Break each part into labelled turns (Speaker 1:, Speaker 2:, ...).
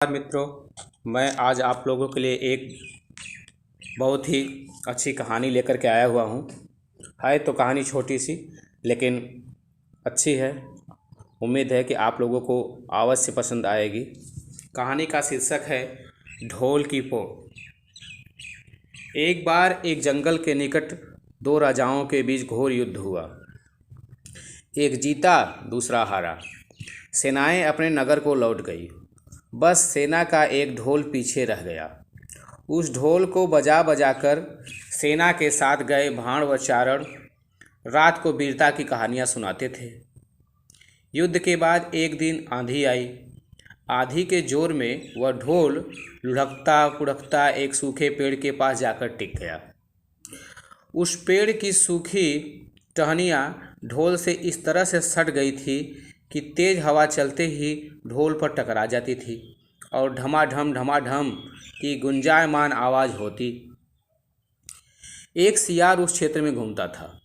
Speaker 1: नमस्कार मित्रों, मैं आज आप लोगों के लिए एक बहुत ही अच्छी कहानी लेकर के आया हुआ हूँ। है तो कहानी छोटी सी लेकिन अच्छी है। उम्मीद है कि आप लोगों को अवश्य पसंद आएगी। कहानी का शीर्षक है ढोल की पो। एक बार एक जंगल के निकट दो राजाओं के बीच घोर युद्ध हुआ। एक जीता, दूसरा हारा। सेनाएं अपने नगर को लौट गई। बस सेना का एक ढोल पीछे रह गया। उस ढोल को बजा बजा कर सेना के साथ गए भाण व चारण रात को वीरता की कहानियाँ सुनाते थे। युद्ध के बाद एक दिन आंधी आई। आंधी के जोर में वह ढोल लुढ़कता पुढ़कता एक सूखे पेड़ के पास जाकर टिक गया। उस पेड़ की सूखी टहनियाँ ढोल से इस तरह से सट गई थी कि तेज हवा चलते ही ढोल पर टकरा जाती थी और ढमाढम की गुंजायमान आवाज़ होती। एक सियार उस क्षेत्र में घूमता था।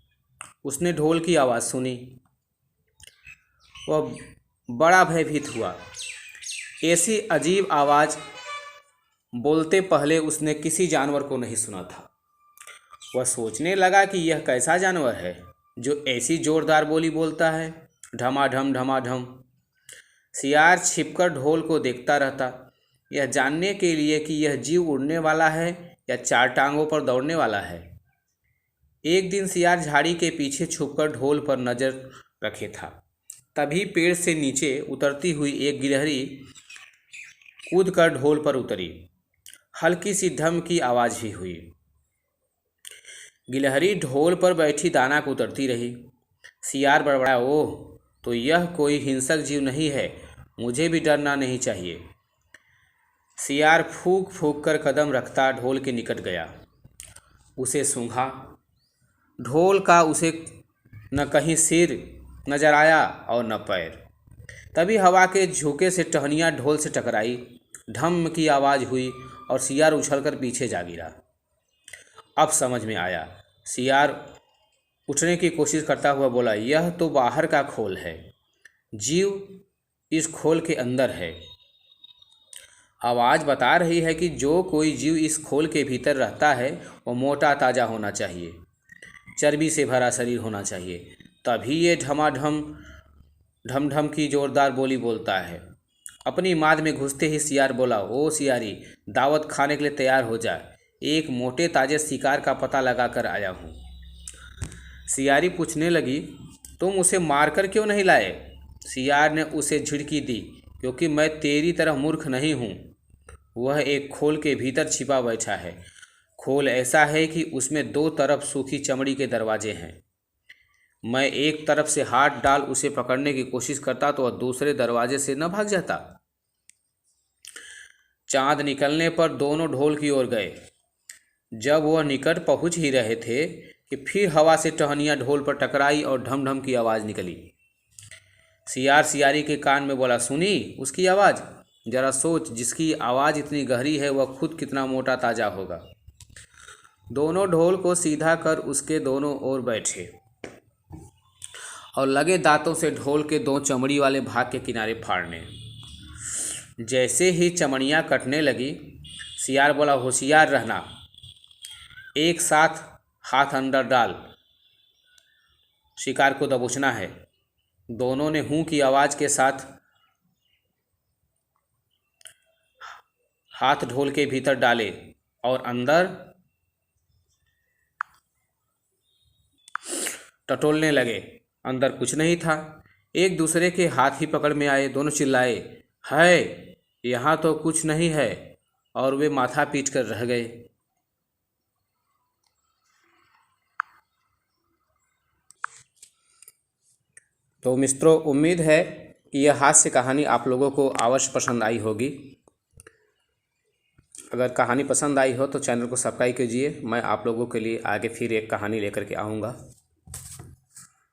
Speaker 1: उसने ढोल की आवाज़ सुनी। वह बड़ा भयभीत हुआ। ऐसी अजीब आवाज़ बोलते पहले उसने किसी जानवर को नहीं सुना था। वह सोचने लगा कि यह कैसा जानवर है जो ऐसी जोरदार बोली बोलता है, ढमाढम। सियार छिपकर ढोल को देखता रहता, यह जानने के लिए कि यह जीव उड़ने वाला है या चार टांगों पर दौड़ने वाला है। एक दिन सियार झाड़ी के पीछे छुपकर ढोल पर नजर रखे था। तभी पेड़ से नीचे उतरती हुई एक गिलहरी कूदकर ढोल पर उतरी। हल्की सी ढम की आवाज़ भी हुई। गिलहरी ढोल पर बैठी दाना को उतरती रही। सियार बड़बड़ा, ओह, तो यह कोई हिंसक जीव नहीं है, मुझे भी डरना नहीं चाहिए। सियार फूंक फूंक कर कदम रखता ढोल के निकट गया। उसे सूंघा। ढोल का उसे न कहीं सिर नजर आया और न पैर। तभी हवा के झोंके से टहनियाँ ढोल से टकराई। ढम की आवाज़ हुई और सियार उछलकर पीछे जा गिरा। अब समझ में आया। सियार उठने की कोशिश करता हुआ बोला, यह तो बाहर का खोल है, जीव इस खोल के अंदर है। आवाज़ बता रही है कि जो कोई जीव इस खोल के भीतर रहता है वो मोटा ताज़ा होना चाहिए, चर्बी से भरा शरीर होना चाहिए, तभी ये ढम की ज़ोरदार बोली बोलता है। अपनी माद में घुसते ही सियार बोला, ओ सियारी, दावत खाने के लिए तैयार हो जा, एक मोटे ताजे शिकार का पता लगा कर आया हूँ। सियारी पूछने लगी, तुम उसे मारकर क्यों नहीं लाए? सियार ने उसे झिड़की दी, क्योंकि मैं तेरी तरह मूर्ख नहीं हूँ। वह एक खोल के भीतर छिपा बैठा है। खोल ऐसा है कि उसमें दो तरफ सूखी चमड़ी के दरवाजे हैं। मैं एक तरफ से हाथ डाल उसे पकड़ने की कोशिश करता तो वह दूसरे दरवाजे से न भाग जाता। चांद निकलने पर दोनों ढोल की ओर गए। जब वह निकट पहुंच ही रहे थे कि फिर हवा से टहनियाँ ढोल पर टकराई और ढम की आवाज़ निकली। सियार सियारी के कान में बोला, सुनी उसकी आवाज़? जरा सोच, जिसकी आवाज़ इतनी गहरी है वह खुद कितना मोटा ताज़ा होगा। दोनों ढोल को सीधा कर उसके दोनों ओर बैठे और लगे दांतों से ढोल के दो चमड़ी वाले भाग के किनारे फाड़ने। जैसे ही चमड़ियाँ कटने लगी, सियार बोला, होशियार रहना, एक साथ हाथ अंदर डाल, शिकार को दबोचना है। दोनों ने हूँ की आवाज़ के साथ हाथ ढोल के भीतर डाले और अंदर टटोलने लगे। अंदर कुछ नहीं था। एक दूसरे के हाथ ही पकड़ में आए। दोनों चिल्लाए, है, यहाँ तो कुछ नहीं है, और वे माथा पीट कर रह गए। तो मित्रों, उम्मीद है कि यह हास्य कहानी आप लोगों को अवश्य पसंद आई होगी। अगर कहानी पसंद आई हो तो चैनल को सब्सक्राइब कीजिए। मैं आप लोगों के लिए आगे फिर एक कहानी लेकर के आऊँगा।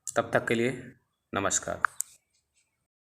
Speaker 1: तब तक के लिए नमस्कार।